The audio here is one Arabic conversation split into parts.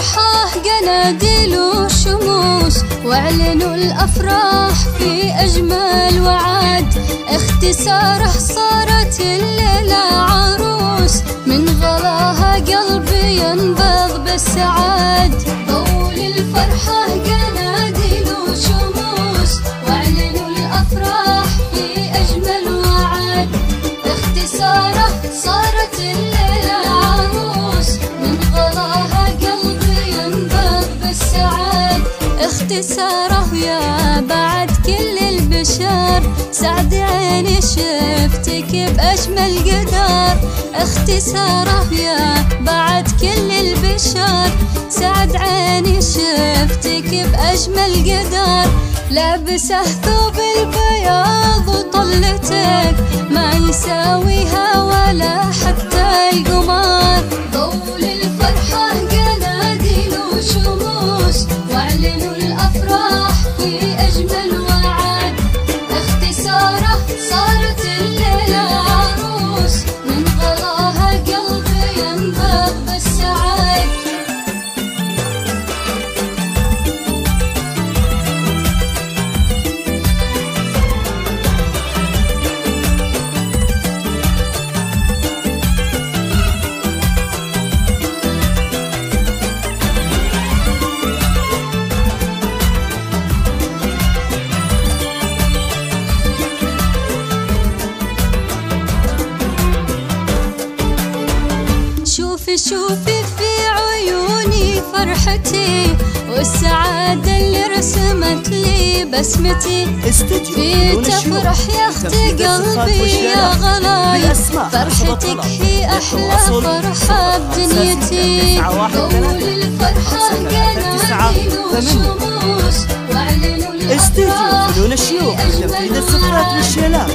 الفرحة قناديل وشموس، واعلنوا الأفراح في أجمل وعد. اختصاره صارت الليلة عروس، من غلاها قلبي ينبض بالسعاد. طول الفرحة قناديل وشموس، واعلنوا الأفراح في أجمل وعد. اختصاره صارت الليلة عروس، من غلاها قلبي ينبض بالسعاد. اختصاره يا بعد كل البشر، سعد عيني شفتك بأجمل قدر. اختصاره يا بعد كل البشر، سعد عيني شفتك بأجمل قدر. لابسه ثوب البياض وطلتك ما يساويها ولا حتى القمر. طول الفرحة قناديل وشموس، واعلنوا الأفراح في أجمل وعد. اختصاره صارت الليلة عروس، من غلاها قلبي ينبض بالسعاد. شوفي في عيوني فرحتي، والسعادة اللي رسمت لي بسمتي. في تفرح يا اختي قلبي يا غلاي، فرحتك هي أحلى فرحة بدنيتي. طول الفرحة قناديل وشموس، واعلنوا الأفراح فنون الشيوخ لتنفيذ الزفات والشيلات.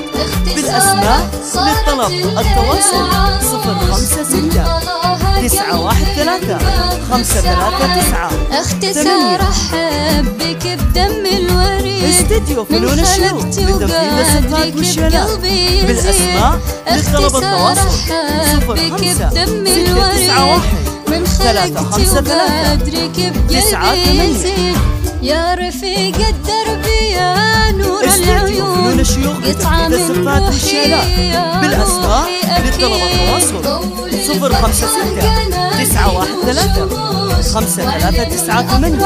بالأسماء للطلب التواصل 056 913 539. اختصار احبك بدم الوريد، استديو فنون الشيوخ لتنفيذ الزفات والشيلات. بالأسماء للطلب التواصل 056 913 من خلقتي وبدرك بقلبي يزيد. يا رفيق الدرب يا نور العيون، قطعة من روحي يا بالأسماء للطلب التواصل 056 913 539.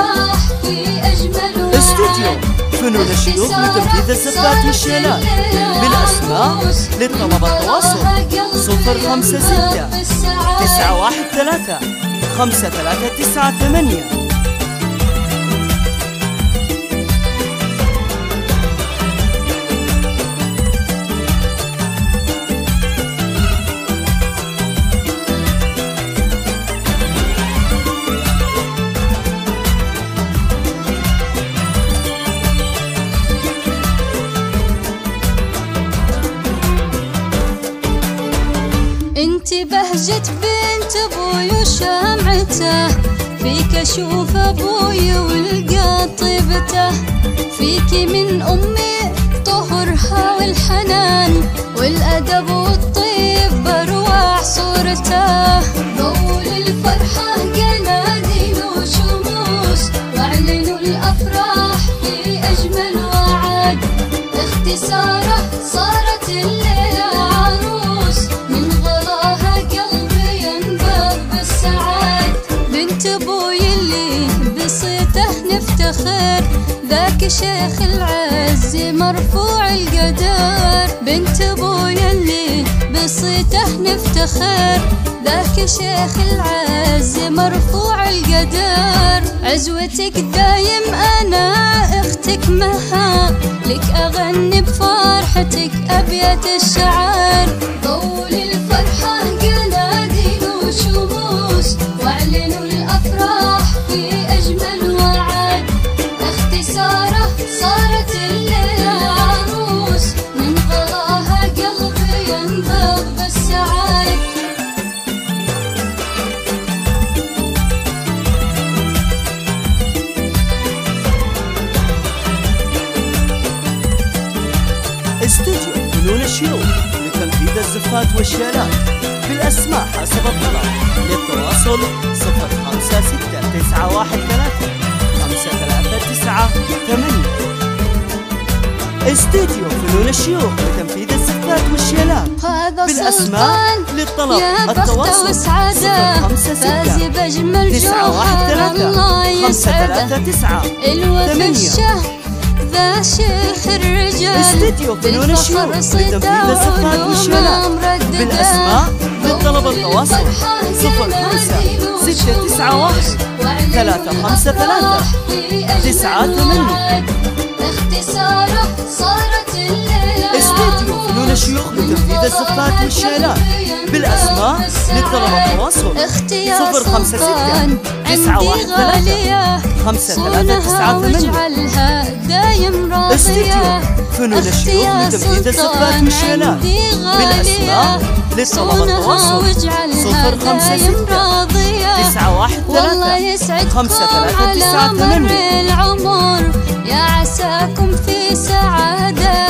استديو فنون الشيوخ لتنفيذ الزفات والشيلات. بالأسماء للطلب التواصل 056 913 539. انت بهجة بنت ابوي وشمعته، فيك اشوف ابوي والقى طيبته. فيك من امي طهرها والحنان، والادب والطيب بارواح صورته. طول الفرحة قناديل وشموس، واعلنوا الافراح في اجمل وعد. اختصاره صارت الليلة عروس، من غلاها قلبي ينبض بالسعاد. بنت ابوي اللي بصيته نفتخر، ذاك شيخ العز مرفوع القدر. بنت ابوي اللي بصيته نفتخر، ذاك شيخ العز مرفوع القدر. عزوتك دايم انا اختك مها، لك اغني بفرحتك ابيات الشعر. طول الفرحة قناديل وشموس، واعلنوا الافراح في اجمل وعد. اختصاره صارت الليلة عروس، من غلاها قلبي ينبض بالسعاد. استوديو فنون الشيوخ لتنفيذ الزفات والشيلات. بالأسماء بالأسماء حسب الطلب. للتواصل 05613 استديو فنون الشيوخ لتنفيذ الزفات والشيلات بالأسماء. للطلب التواصل 056 بأجمل جوهر الله يسعده. 913 الوفا الشهر ذا شيخ الرجال استديو فنون الشيوخ لتنفيذ الزفات والشيلات بالأسماء. للطلب التواصل 05691 353 98 اختصاره صارت الليلة. استديو فنون الشيوخ لتنفيذ الزفات والشيلات بالأسماء. للطلب التواصل 056 913 5398 استديو فنون الشيوخ لتنفيذ الزفات والشيلات بالأسماء. للطلب التواصل 056 913 5398 العمر يا عساكم في سعادة.